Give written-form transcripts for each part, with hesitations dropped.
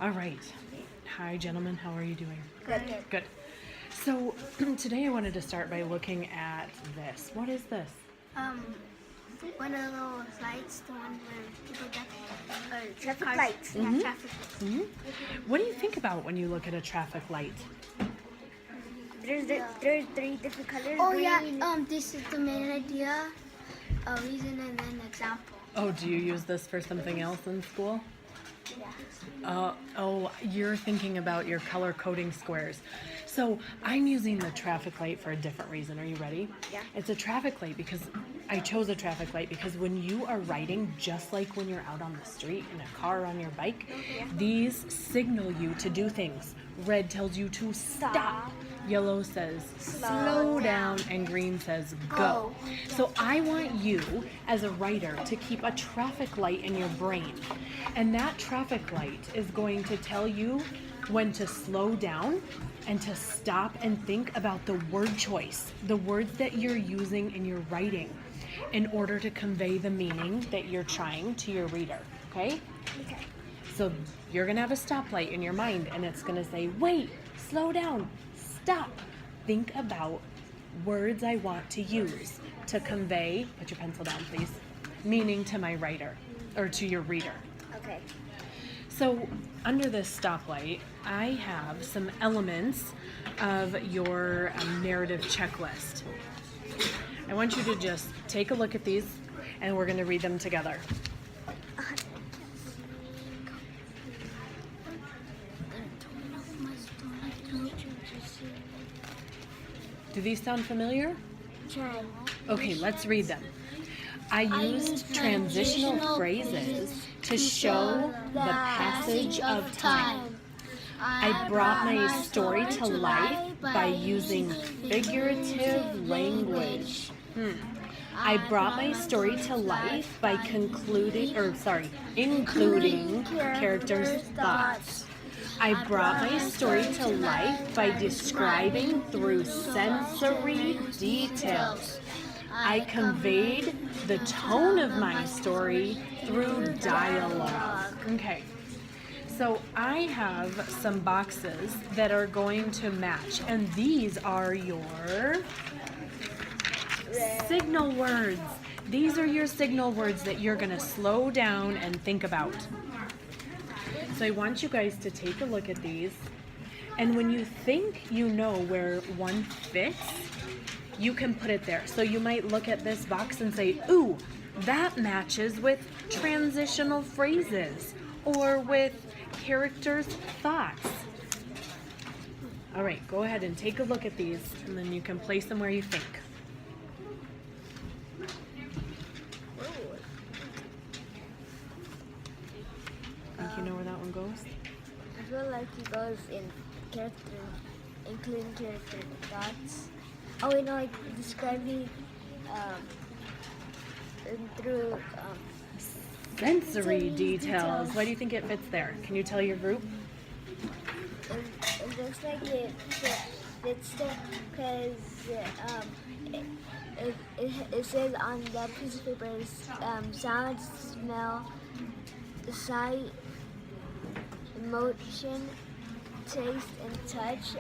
All right. Hi, gentlemen. How are you doing? Good. Good. So today I wanted to start by looking at this. What is this? One of those lights, the one where people get Traffic cars- lights. Yeah, Mhm. traffic lights. What do you think about when you look at a traffic light? There's three different colors. Oh green. yeah. This is the main idea, a reason, and then example. Oh, do you use this for something else in school? Yeah. You're thinking about your color coding squares. So I'm using the traffic light for a different reason. Are you ready? Yeah. It's a traffic light because I chose a traffic light because when you are riding, just like when you're out on the street in a car or on your bike, these signal you to do things. Red tells you to stop. Yellow says slow down, and green says go. So I want you as a writer to keep a traffic light in your brain. And that traffic light is going to tell you when to slow down and to stop and think about the word choice, the words that you're using in your writing in order to convey the meaning that you're trying to your reader, okay? Okay. So you're gonna have a stoplight in your mind and it's gonna say, wait, slow down, stop. Think about words I want to use to convey, put your pencil down please, meaning to my writer or to your reader. Okay. So under this stoplight, I have some elements of your narrative checklist. I want you to just take a look at these and we're gonna read them together. Do these sound familiar? Try. Okay, let's read them. I used transitional phrases to show the passage of time. I brought my story to life by using figurative language. I brought my story to life by including characters' thoughts. I brought my story to life by describing through sensory details. I conveyed the tone of my story through dialogue. Okay. So I have some boxes that are going to match, and these are your signal words. These are your signal words that you're going to slow down and think about. So I want you guys to take a look at these, and when you think you know where one fits, you can put it there. So you might look at this box and say, ooh, that matches with transitional phrases or with characters' thoughts. All right, go ahead and take a look at these, and then you can place them where you think. Think you know where that one goes? I feel like it goes in character, including character thoughts. Oh, you know, like describing through Sensory details. Why do you think it fits there? Can you tell your group? it looks like it fits there because it says on that piece of paper sound, smell, sight, emotion, taste, and touch.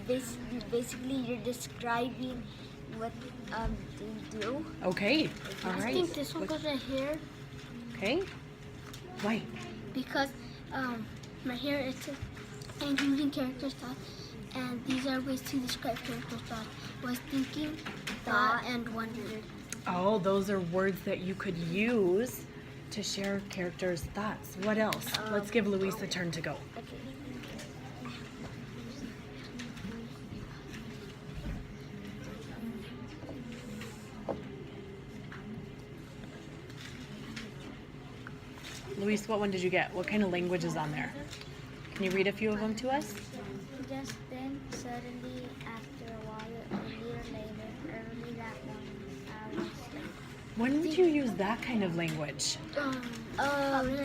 Basically, you're describing what they do. Okay. All I right. think this one goes right here Okay. Why? because right here it says including characters' thoughts, and these are ways to describe characters' thoughts: was thinking, thought, and wondered. Oh, those are words that you could use to share characters' thoughts. What else? Let's give Luis a turn to go. Okay. Luis, what one did you get? What kind of language is on there? Can you read a few of them to us? Just then, suddenly, after a while, a year later, early that morning, I was When did you use that kind of language?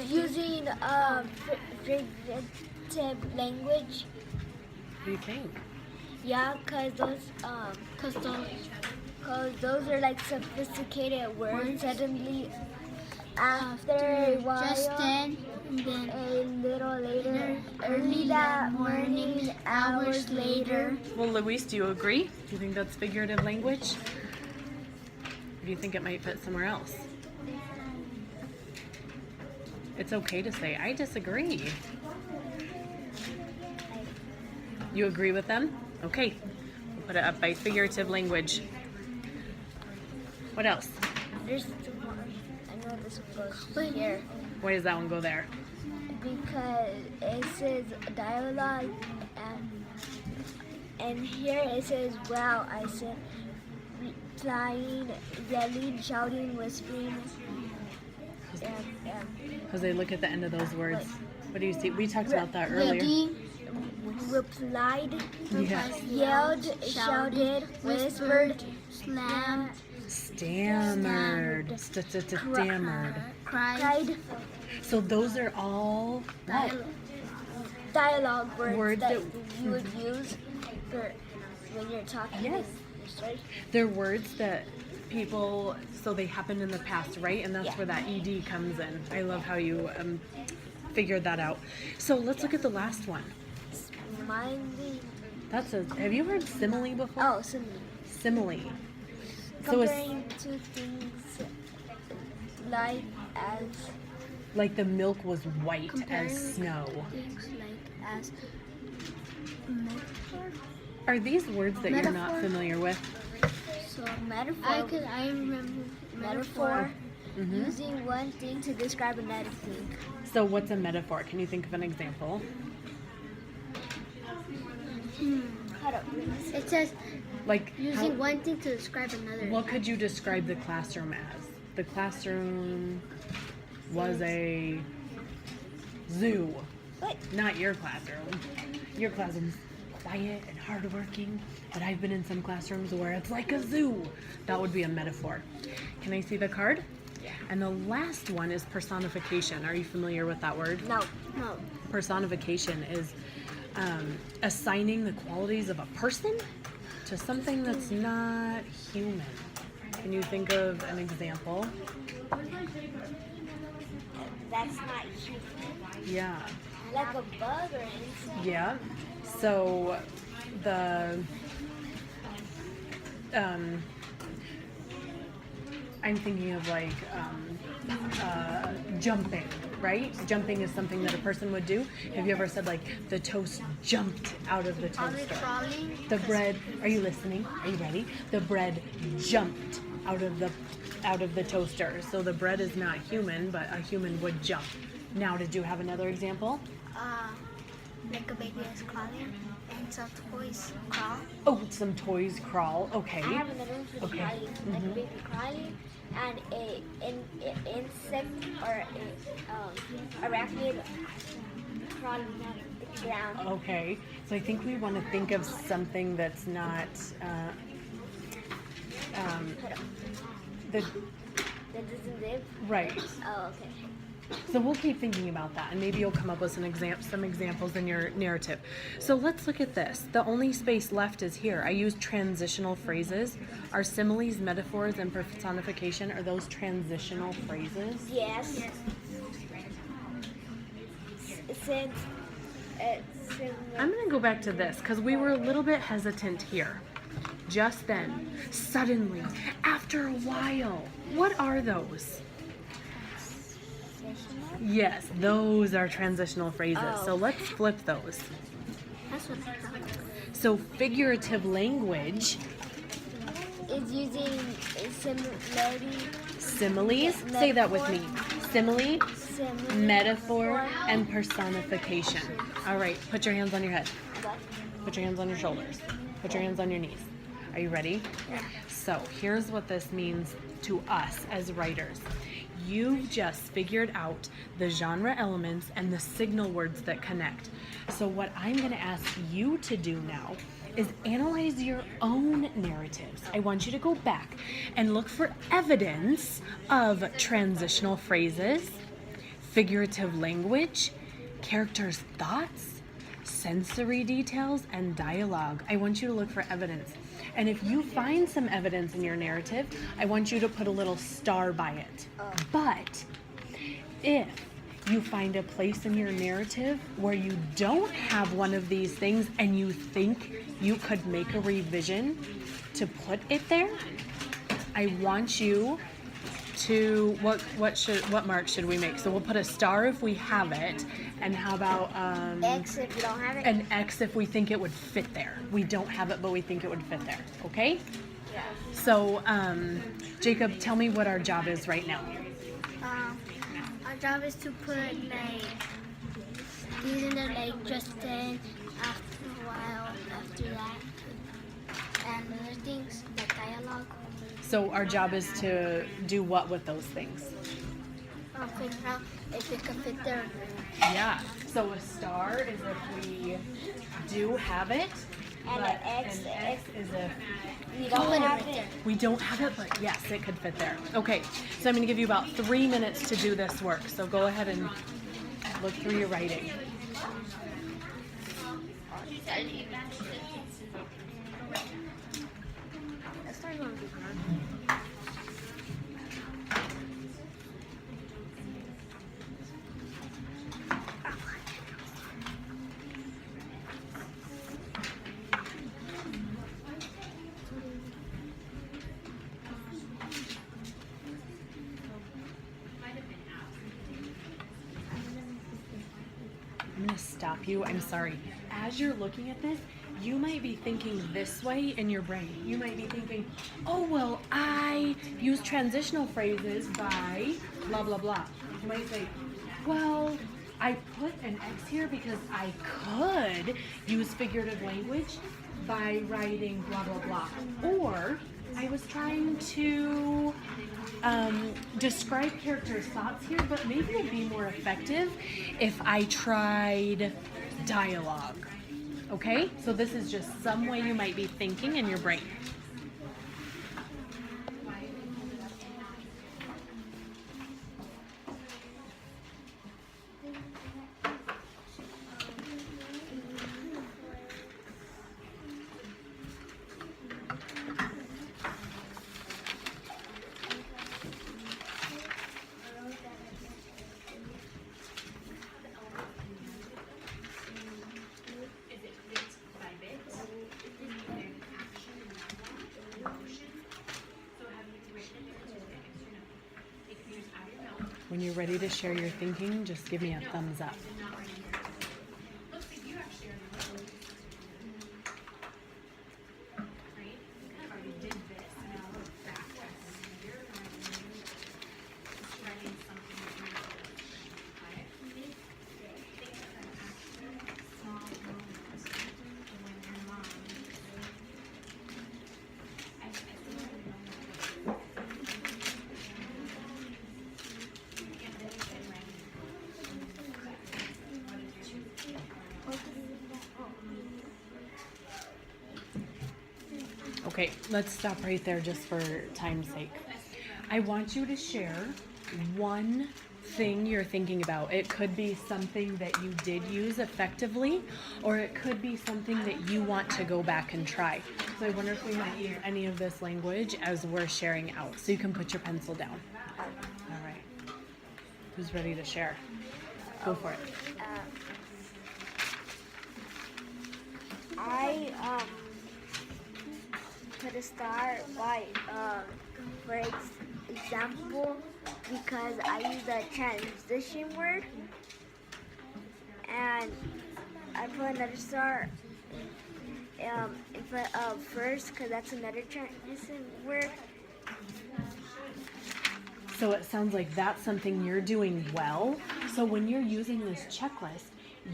Using figurative language. What do you think? Yeah, cause those are like sophisticated words. Suddenly, after a while, just then, and then a little later, Early that morning, hours later. Well, Luis, do you agree? Do you think that's figurative language? Or do you think it might fit somewhere else? It's okay to say, I disagree. You agree with them? Okay. We'll put it up by figurative language. What else? There's one. I know this one goes here. Why does that one go there? Because it says dialogue, and here it says, wow, I said, flying, yelling, shouting, whispering. Because they look at the end of those words. What do you see? We talked about that earlier. Replied, Yeah. yelled, shouted, whispered, slammed, Stammered. Stammered. cried. So those are all what? Dialogue words, Words that that- you would use for when you're talking. Yes. in your story. They're words that people, so they happened in the past, right? And that's Yeah. where that ED comes in. I love how you figured that out. So let's look at the last one. Minding. That's a, have you heard simile before? Oh, simile. Simile. So it's Comparing two things like as like the milk was white Comparing- as snow. things like as metaphor. Are these words that you're not Metaphor. familiar with? so metaphor. I remember metaphor. Mhm. Using one thing to describe another thing. So what's a metaphor? Can you think of an example? Hold up. It says Like using how, one thing to describe another. what could you describe the classroom as? The classroom was a zoo. What? Not your classroom. Your classroom's quiet and hardworking, but I've been in some classrooms where it's like a zoo. That would be a metaphor. Can I see the card? Yeah. And the last one is personification. Are you familiar with that word? No. No. Personification is assigning the qualities of a person to something that's not human. Can you think of an example? That's not human. Yeah. Like a bug or anything. Yeah. So the I'm thinking of like jumping, right? Jumping is something that a person would do. Have you ever said like the toast jumped out of the Are they toaster? crawling? The bread. Are you listening? Are you ready? The bread jumped out of the toaster. So the bread is not human, but a human would jump. Now, did you have another example? Like a baby is crawling and some toys crawl. Oh, some toys crawl. Okay. I have another one for the Okay. crying. Like a baby crying and an insect or a arachnid crawling out of the ground. Okay. So I think we want to think of something that's not Hold up. the That doesn't live? right. Oh, okay. So we'll keep thinking about that, and maybe you'll come up with some examples in your narrative. So let's look at this. The only space left is here. I used transitional phrases. Are similes, metaphors, and personification, are those transitional phrases? Yes. Since I'm going to go back to this because we were a little bit hesitant here. Just then, suddenly, after a while. What are those? Yes, those are transitional phrases. So Oh. let's flip those. That's what I thought. So figurative language, is using similarity, similes, say that with me. Simile, similar, metaphor, and personification. All right, put your hands on your head. what? Put your hands on your shoulders. Put your hands on your knees. Are you ready? So here's what this means to us as writers. You've just figured out the genre elements and the signal words that connect. So what I'm going to ask you to do now is analyze your own narratives. I want you to go back and look for evidence of transitional phrases, figurative language, characters' thoughts, sensory details, and dialogue. I want you to look for evidence. And if you find some evidence in your narrative, I want you to put a little star by it. But if you find a place in your narrative where you don't have one of these things and you think you could make a revision to put it there. I want you to, what mark should we make? So we'll put a star if we have it, and how about X if you don't have it. an X if we think it would fit there. We don't have it, but we think it would fit there. Okay? Yeah. So, Jacob, tell me what our job is right now. Our job is to put like these in the like just then after a while after that and other things like dialogue. So our job is to do what with those things? Figure out if it can fit there. Yeah. So a star is if we do have it, And but an X is if you don't Put it have right it. there. we don't have it, but yes, it could fit there. Okay, so I'm going to give you about 3 minutes to do this work. So go ahead and look through your writing. That's not going to be hard. I'm going to stop you. I'm sorry. As you're looking at this, you might be thinking this way in your brain. You might be thinking, oh, well, I use transitional phrases by blah, blah, blah. You might say, well, I put an X here because I could use figurative language by writing blah, blah, blah. Or I was trying to describe characters' thoughts here, but maybe it would be more effective if I tried dialogue. Okay? So this is just some way you might be thinking in your brain. When you're ready to share your thinking, just give me a thumbs up. Okay, let's stop right there just for time's sake. I want you to share one thing you're thinking about. It could be something that you did use effectively, or it could be something that you want to go back and try. So I wonder if we might use any of this language as we're sharing out. So you can put your pencil down. All right. Who's ready to share? Go for it. I put a star by for example because I use the transition word, and I put another star in front of first because that's another transition word. So it sounds like that's something you're doing well. So when you're using this checklist,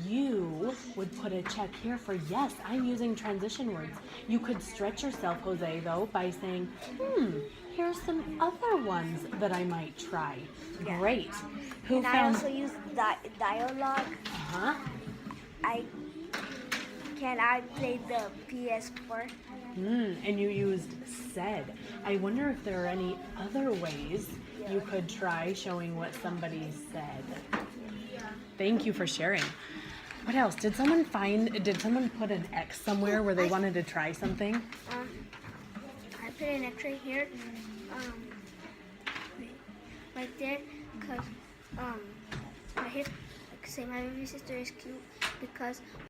you would put a check here for yes, I'm using transition words. You could stretch yourself, Jose, though, by saying, here's some other ones that I might try. Yeah. Great. Who And I found? also use dialogue. Uh-huh. Can I play the PS4? And you used said. I wonder if there are any other ways you could try showing what somebody said. Thank you for sharing. What else? Did someone put an X somewhere where they wanted to try something? I put an X right here, right there, because right here. I could say my baby sister is cute because